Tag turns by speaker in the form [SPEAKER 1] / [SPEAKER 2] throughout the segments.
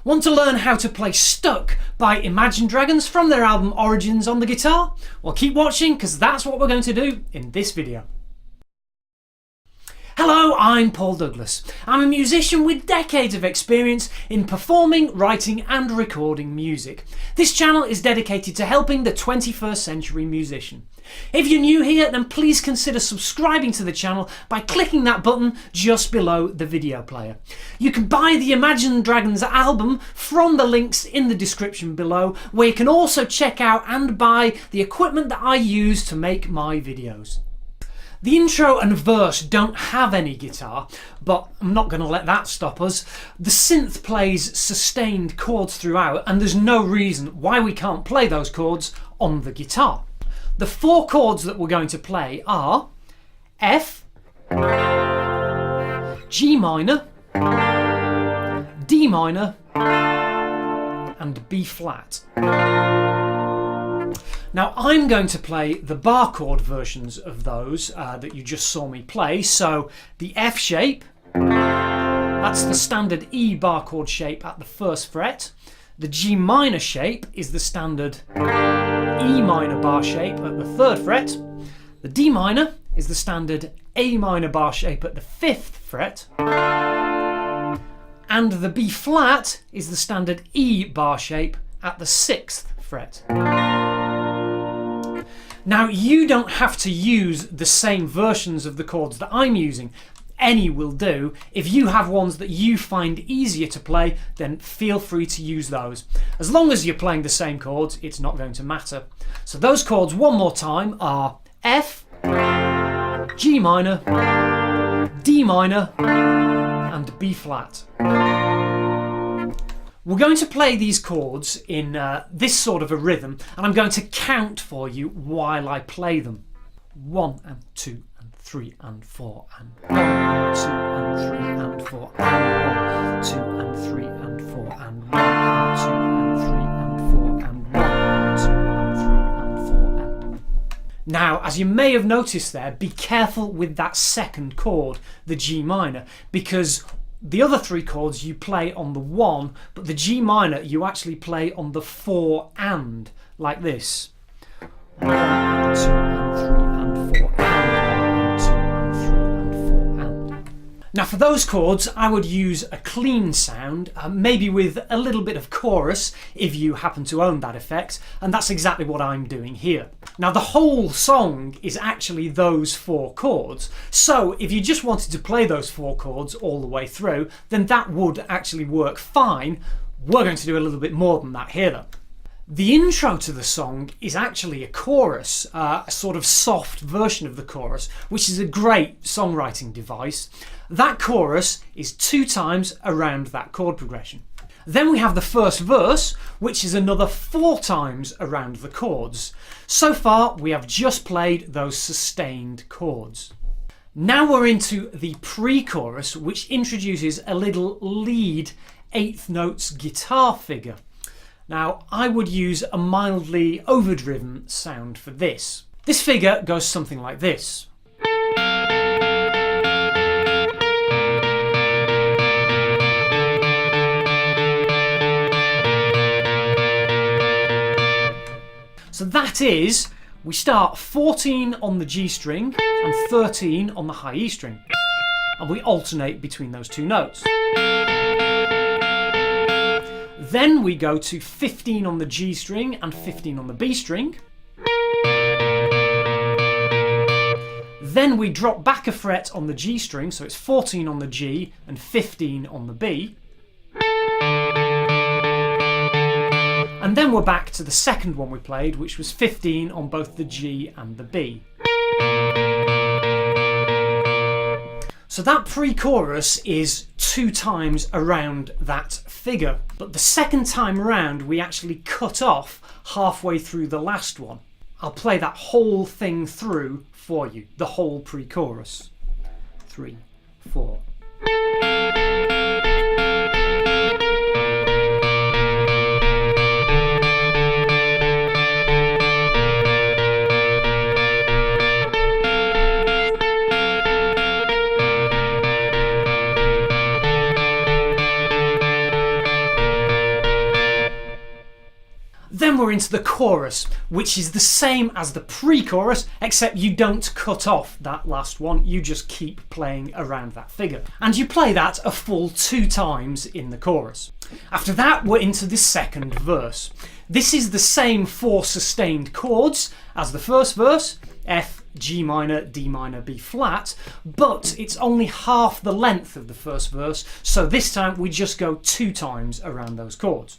[SPEAKER 1] Want to learn how to play Stuck by Imagine Dragons from their album Origins on the guitar? Well, keep watching because that's what we're going to do in this video. Hello, I'm Paul Douglas. I'm a musician with decades of experience in performing, writing and recording music. This channel is dedicated to helping the 21st century musician. If you're new here, then please consider subscribing to the channel by clicking that button just below the video player. You can buy the Imagine Dragons album from the links in the description below, where you can also check out and buy the equipment that I use to make my videos. The intro and verse don't have any guitar, but I'm not going to let that stop us. The synth plays sustained chords throughout, and there's no reason why we can't play those chords on the guitar. The four chords that we're going to play are F, G minor, D minor, and B flat. Now I'm going to play the bar chord versions of those that you just saw me play. So the F shape, that's the standard E bar chord shape at the first fret. The G minor shape is the standard E minor bar shape at the third fret. The D minor is the standard A minor bar shape at the fifth fret. And the B flat is the standard E bar shape at the sixth fret. Now you don't have to use the same versions of the chords that I'm using. Any will do. If you have ones that you find easier to play, then feel free to use those. As long as you're playing the same chords, it's not going to matter. So those chords one more time are F, G minor, D minor, and B flat. We're going to play these chords in this sort of a rhythm, and I'm going to count for you while I play them. 1 and 2 and 3 and 4 and 1 and 2 and 3 and 4 and 1, 2 and 3 and 4 and 1 and 2 and 3 and 4 and 1 and 2 and 3 and 4 and... Now, as you may have noticed there, be careful with that second chord, the G minor, because the other three chords you play on the 1, but the G minor you actually play on the 4 and, like this. 1 and 2 and 3 and 4 and 1 and 2 and 3 and 4 and. Now for those chords I would use a clean sound, maybe with a little bit of chorus if you happen to own that effect, and that's exactly what I'm doing here. Now the whole song is actually those four chords, so if you just wanted to play those four chords all the way through, then that would actually work fine. We're going to do a little bit more than that here though. The intro to the song is actually a chorus, a sort of soft version of the chorus, which is a great songwriting device. That chorus is 2 times around that chord progression. Then we have the first verse, which is another 4 times around the chords. So far we have just played those sustained chords. Now we're into the pre-chorus, which introduces a little lead 8th notes guitar figure. Now I would use a mildly overdriven sound for this. This figure goes something like this. So that is, we start 14 on the G string and 13 on the high E string, and we alternate between those two notes. Then we go to 15 on the G string and 15 on the B string. Then we drop back a fret on the G string, so it's 14 on the G and 15 on the B. And then we're back to the second one we played, which was 15 on both the G and the B. So that pre-chorus is 2 times around that figure, but the second time around we actually cut off halfway through the last one. I'll play that whole thing through for you, the whole pre-chorus. 3, 4. Then we're into the chorus, which is the same as the pre-chorus, except you don't cut off that last one, you just keep playing around that figure. And you play that a full 2 times in the chorus. After that, we're into the second verse. This is the same 4 sustained chords as the first verse, F, G minor, D minor, B flat, but it's only half the length of the first verse, so this time we just go 2 times around those chords.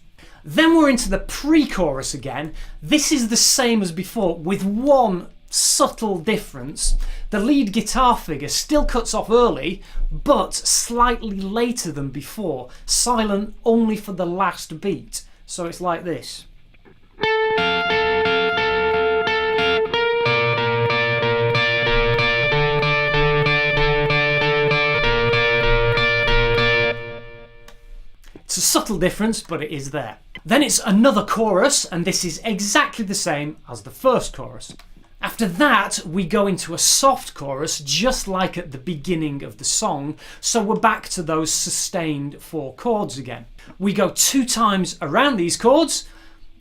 [SPEAKER 1] Then we're into the pre-chorus again. This is the same as before with one subtle difference. The lead guitar figure still cuts off early, but slightly later than before, silent only for the last beat. So it's like this. It's a subtle difference, but it is there. Then it's another chorus, and this is exactly the same as the first chorus. After that, we go into a soft chorus, just like at the beginning of the song, so we're back to those sustained 4 chords again. We go 2 times around these chords,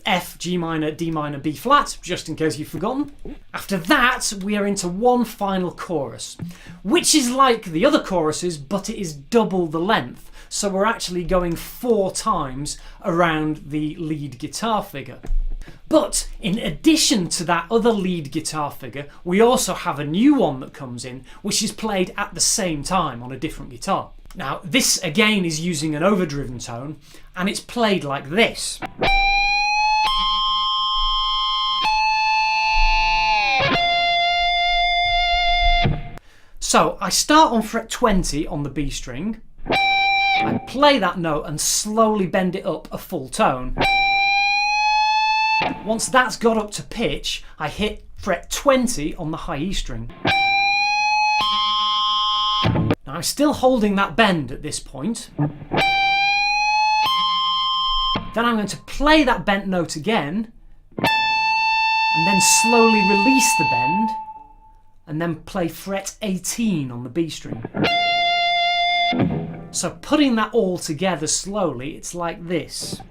[SPEAKER 1] F, G minor, D minor, B flat, just in case you've forgotten. After that, we are into one final chorus, which is like the other choruses, but it is double the length. So we're actually going 4 times around the lead guitar figure. But in addition to that other lead guitar figure, we also have a new one that comes in, which is played at the same time on a different guitar. Now, this again is using an overdriven tone, and it's played like this. So I start on fret 20 on the B string, I play that note and slowly bend it up a full tone. Once that's got up to pitch, I hit fret 20 on the high E string. Now I'm still holding that bend at this point. Then I'm going to play that bent note again, and then slowly release the bend, and then play fret 18 on the B string. So putting that all together slowly, it's like this.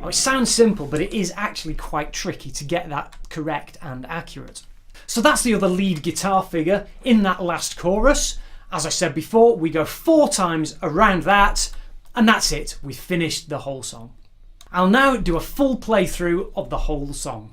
[SPEAKER 1] Oh, it sounds simple, but it is actually quite tricky to get that correct and accurate. So that's the other lead guitar figure in that last chorus. As I said before, we go 4 times around that, and that's it. We've finished the whole song. I'll now do a full playthrough of the whole song.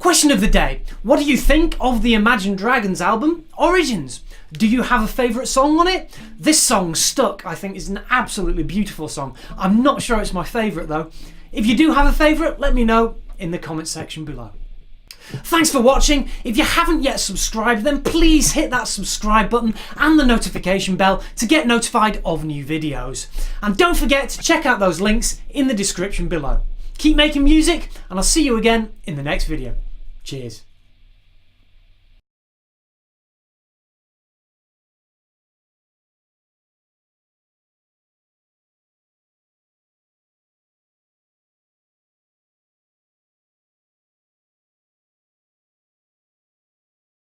[SPEAKER 1] Question of the day. What do you think of the Imagine Dragons album, Origins? Do you have a favourite song on it? This song, Stuck, I think is an absolutely beautiful song. I'm not sure it's my favourite though. If you do have a favourite, let me know in the comment section below. Thanks for watching. If you haven't yet subscribed, then please hit that subscribe button and the notification bell to get notified of new videos. And don't forget to check out those links in the description below. Keep making music, and I'll see you again in the next video. Cheers.